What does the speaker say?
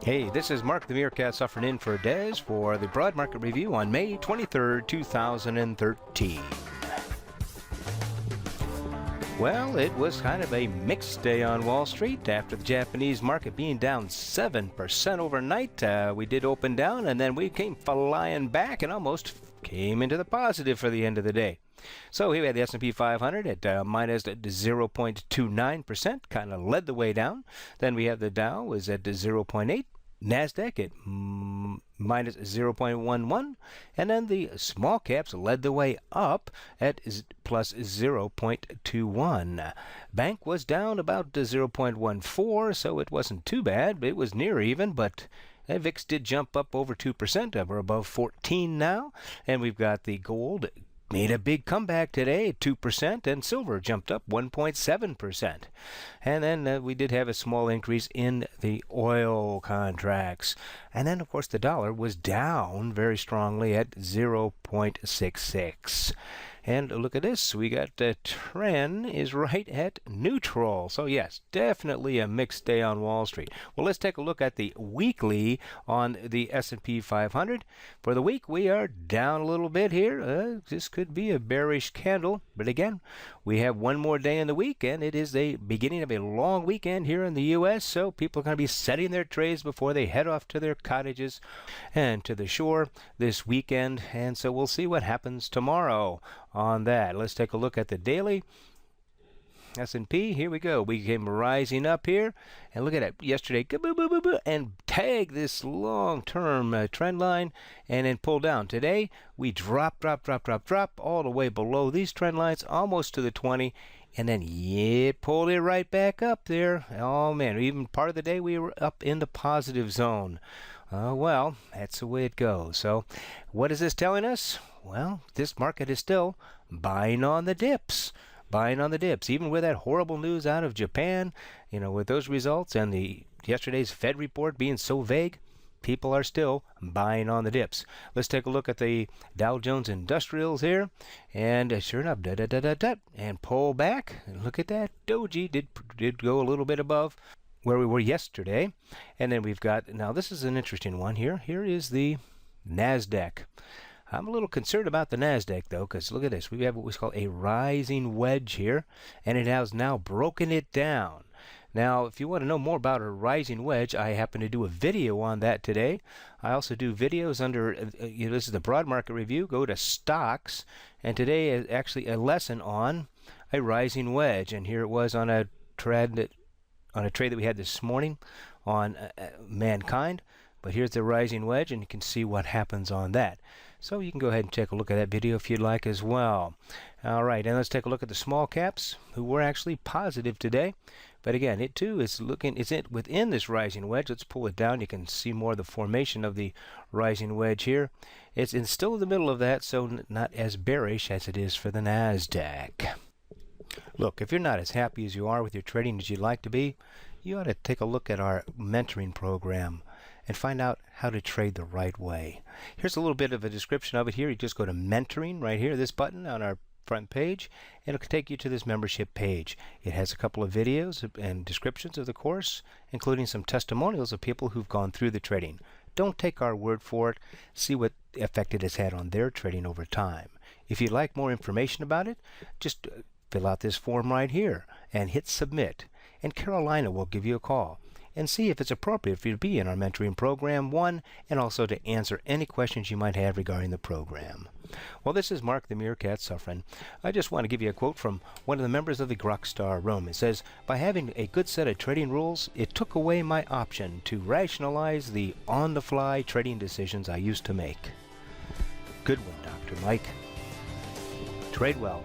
Hey, this is Mark the Meerkat suffering in for Des for the Broad Market Review on May 23rd, 2013. Well, it was kind of a mixed day on Wall Street after the Japanese market being down 7% overnight. We did open down and then we came flying back and almost came into the positive for the end of the day. So here we had the S&P 500 at minus 0.29%, kind of led the way down. Then we have the Dow was at 0.8. Nasdaq at minus 0.11, and then the small caps led the way up at plus 0.21. Bank was down about 0.14, so it wasn't too bad. It was near even, but VIX did jump up over 2%. We're above 14 now, and we've got the gold made a big comeback today, 2%, and silver jumped up 1.7%. And then we did have a small increase in the oil contracts. And then, of course, the dollar was down very strongly at 0.66. And look at this, we got the trend is right at neutral. So yes, definitely a mixed day on Wall Street. Well, let's take a look at the weekly on the S&P 500. For the week, we are down a little bit here. This could be a bearish candle. But again, we have one more day in the week, and it is the beginning of a long weekend here in the U.S., so people are going to be setting their trays before they head off to their cottages and to the shore this weekend. And so we'll see what happens tomorrow on that. Let's take a look at the daily. S&P, here we go. We came rising up here, and look at it. Yesterday, and tag this long-term trend line, and then pull down. Today, we drop all the way below these trend lines, almost to the 20, and then it pulled it right back up there. Oh man, even part of the day we were up in the positive zone. Well, that's the way it goes. So, what is this telling us? Well, this market is still buying on the dips. Buying on the dips, even with that horrible news out of Japan, with those results and yesterday's Fed report being so vague, people are still buying on the dips. Let's take a look at the Dow Jones Industrials here, and sure enough, and pull back. And look at that, Doji did go a little bit above where we were yesterday, and then we've got, now this is an interesting one here. Here is the Nasdaq. I'm a little concerned about the Nasdaq though, because look at this. We have what we call a rising wedge here, and it has now broken it down. Now, if you want to know more about a rising wedge, I happen to do a video on that today. I also do videos under, this is the Broad Market Review. Go to Stocks, and today is actually a lesson on a rising wedge. And here it was on a trade that we had this morning on mankind. But here's the rising wedge, and you can see what happens on that. So you can go ahead and take a look at that video if you'd like as well. All right, and let's take a look at the small caps, who were actually positive today. But again, it too is within this rising wedge. Let's pull it down. You can see more of the formation of the rising wedge here. It's still in the middle of that, so not as bearish as it is for the Nasdaq. Look, if you're not as happy as you are with your trading as you'd like to be, you ought to take a look at our mentoring program and find out how to trade the right way. Here's a little bit of a description of it here. You just go to mentoring right here, this button on our front page, and it'll take you to this membership page. It has a couple of videos and descriptions of the course, including some testimonials of people who've gone through the trading. Don't take our word for it. See what effect it has had on their trading over time. If you'd like more information about it, just fill out this form right here and hit submit, and Carolina will give you a call and see if it's appropriate for you to be in our mentoring program, one, and also to answer any questions you might have regarding the program. Well, this is Mark the Meerkat suffering. I just want to give you a quote from one of the members of the Grok Star room. It says, "By having a good set of trading rules, it took away my option to rationalize the on-the-fly trading decisions I used to make." Good one, Dr. Mike. Trade well.